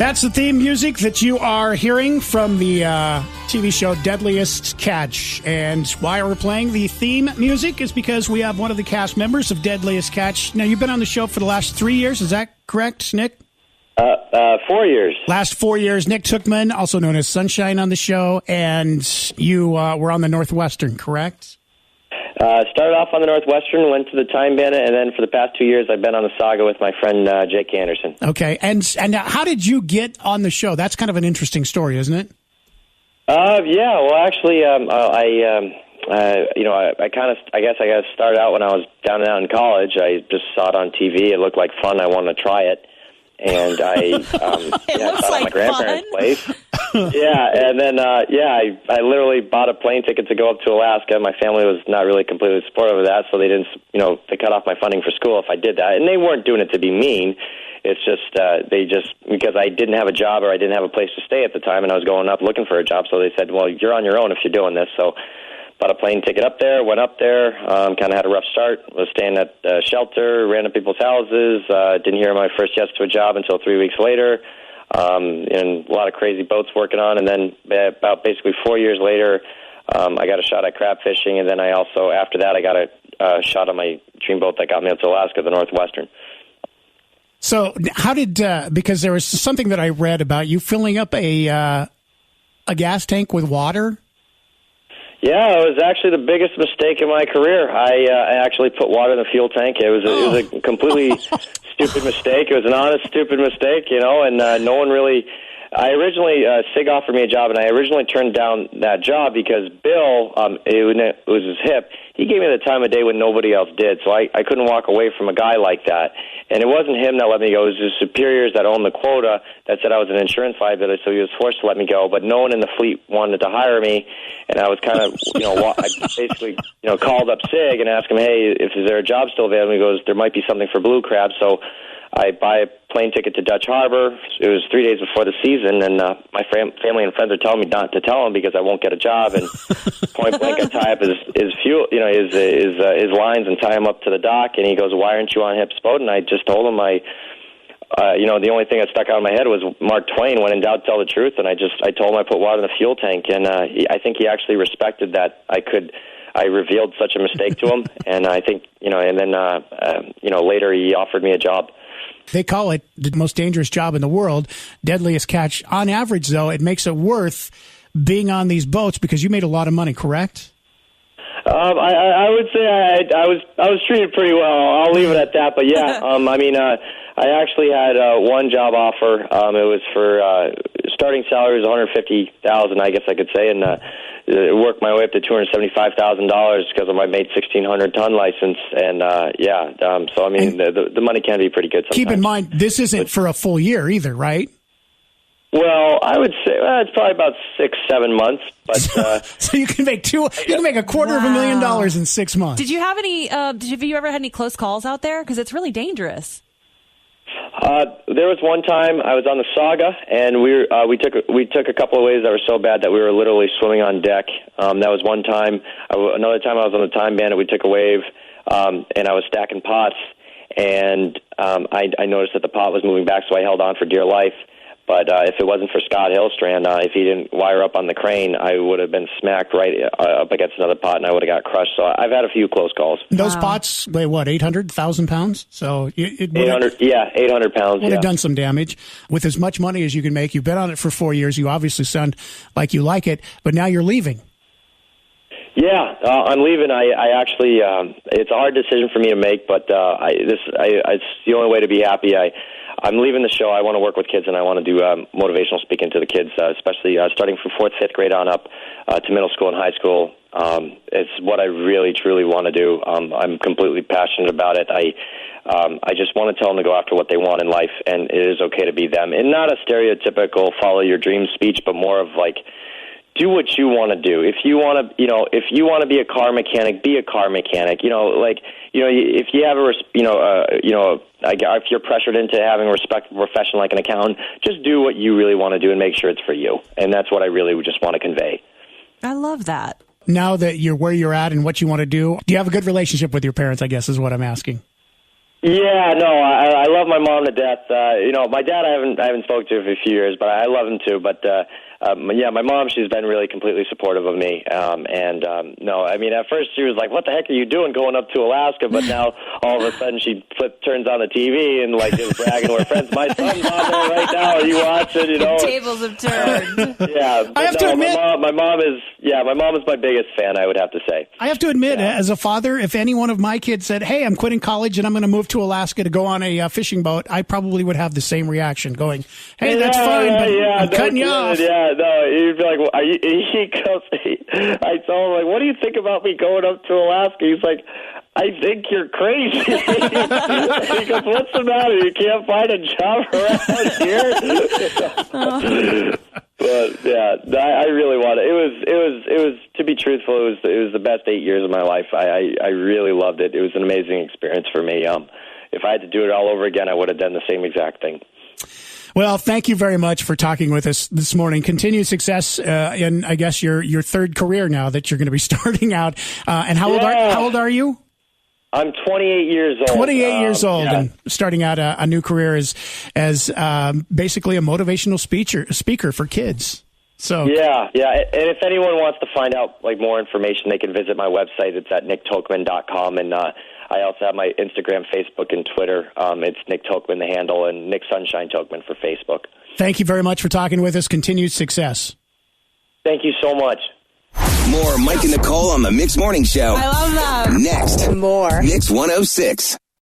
That's the theme music that you are hearing from the TV show Deadliest Catch. And why we're playing the theme music is because we have one of the cast members of Deadliest Catch. Now, you've been on the show for the last 3 years. Is that correct, Nick? 4 years. Last 4 years. Nick Tokman, also known as Sunshine on the show. And you were on the Northwestern, correct? Started off on the Northwestern, went to the Time Bandit, and then for the past 2 years, I've been on the Saga with my friend Jake Anderson. Okay, and how did you get on the show? That's kind of an interesting story, isn't it? Yeah. Well, actually, I guess I got started out when I was down and out in college. I just saw it on TV. It looked like fun. I wanted to try it. And I saw it at my grandparents' place. Yeah, and then, I literally bought a plane ticket to go up to Alaska. My family was not really completely supportive of that, so they didn't, they cut off my funding for school if I did that. And they weren't doing it to be mean. It's just, because I didn't have a job or I didn't have a place to stay at the time, and I was going up looking for a job, so they said, well, you're on your own if you're doing this. So bought a plane ticket up there, went up there, kind of had a rough start, was staying at shelter, ran to people's houses, didn't hear my first yes to a job until 3 weeks later, and a lot of crazy boats working on, and then about basically 4 years later, I got a shot at crab fishing, and then I also, after that, I got a shot on my dream boat that got me up to Alaska, the Northwestern. So how did, because there was something that I read about you filling up a gas tank with water? Yeah, it was actually the biggest mistake in my career. I actually put water in the fuel tank. It was a completely stupid mistake. It was an honest, stupid mistake, and no one really... I originally, Sig offered me a job, and I originally turned down that job because Bill, it was his hip, he gave me the time of day when nobody else did, so I couldn't walk away from a guy like that. And it wasn't him that let me go. It was his superiors that owned the quota that said I was an insurance liability, so he was forced to let me go. But no one in the fleet wanted to hire me, and I was kind of, I basically, called up Sig and asked him, hey, is there a job still available? He goes, there might be something for blue crab, so I buy a plane ticket to Dutch Harbor. It was 3 days before the season, and my family and friends are telling me not to tell him because I won't get a job. And point blank, I tie up his fuel, his lines, and tie him up to the dock. And he goes, "Why aren't you on Hip's boat?" And I just told him the only thing that stuck out in my head was Mark Twain. When in doubt, tell the truth. And I told him I put water in the fuel tank, and I think he actually respected that I revealed such a mistake to him, and I think and then later he offered me a job. They call it the most dangerous job in the world, Deadliest Catch. On average, though, it makes it worth being on these boats because you made a lot of money, correct? I would say I was treated pretty well. I'll leave it at that. But yeah, I actually had one job offer. It was for starting salary was $150,000, I guess I could say, and worked my way up to $275,000 because of my made 1,600-ton license. And so the money can be pretty good sometimes. Keep in mind, this isn't for a full year either, right? Well, I would say it's probably about 6-7 months. But so you can make a $250,000 in 6 months. Did you have any? Have you ever had any close calls out there? Because it's really dangerous. There was one time I was on the Saga, and we took a couple of waves that were so bad that we were literally swimming on deck. That was one time. Another time I was on the Time Bandit, we took a wave, and I was stacking pots, and I noticed that the pot was moving back, so I held on for dear life. But if it wasn't for Scott Hillstrand, if he didn't wire up on the crane, I would have been smacked right up against another pot, and I would have got crushed. So I've had a few close calls. Those pots weigh, 800,000 pounds? So 800 pounds. Would have done some damage. With as much money as you can make, you've been on it for 4 years. You obviously sound like you like it, but now you're leaving. Yeah, I'm leaving. I actually, it's a hard decision for me to make, but it's the only way to be happy. I'm leaving the show. I want to work with kids, and I want to do motivational speaking to the kids, especially starting from 4th, 5th grade on up to middle school and high school. It's what I really, truly want to do. I'm completely passionate about it. I just want to tell them to go after what they want in life, and it is okay to be them. And not a stereotypical follow your dream speech, but more of like, do what you want to do. If you want to, if you want to be a car mechanic, be a car mechanic. If you have if you're pressured into having a respectable profession like an accountant, just do what you really want to do and make sure it's for you. And that's what I really just want to convey. I love that. Now that you're where you're at and what you want to do you have a good relationship with your parents, I guess is what I'm asking. Yeah, no, I love my mom to death. My dad I haven't spoken to for a few years, but I love him too. But my mom, she's been really completely supportive of me. No, I mean, at first she was like, "What the heck are you doing going up to Alaska?" But now all of a sudden she turns on the TV and like is bragging to her friends, "My son's on there right now. Are you watching?" You know, tables have turned. Yeah, I have to admit, my mom is my biggest fan. I would have to say. I have to admit, as a father, if any one of my kids said, "Hey, I'm quitting college and I'm going to move to Alaska to go on a fishing boat," I probably would have the same reaction, going, "Hey, that's fine, but I'm cutting you off." Yeah, no, you'd be like, well, I told him, like, "What do you think about me going up to Alaska?" He's like, "I think you're crazy." He goes, "What's the matter? You can't find a job around here?" But yeah, I really want it. It was to be truthful, it was the best 8 years of my life. I really loved it. It was an amazing experience for me. If I had to do it all over again, I would have done the same exact thing. Well, thank you very much for talking with us this morning. Continued success in, I guess, your third career now that you're going to be starting out. And how old are you? I'm 28 years old. 28 years old, and starting out a new career as basically a motivational speaker for kids. So yeah. And if anyone wants to find out like more information, they can visit my website. It's at nicktokman.com, and I also have my Instagram, Facebook, and Twitter. It's Nick Tokman, the handle, and Nick Sunshine Tokman for Facebook. Thank you very much for talking with us. Continued success. Thank you so much. More Mike and Nicole on the Mix Morning Show. I love them. Next. More. Mix 106.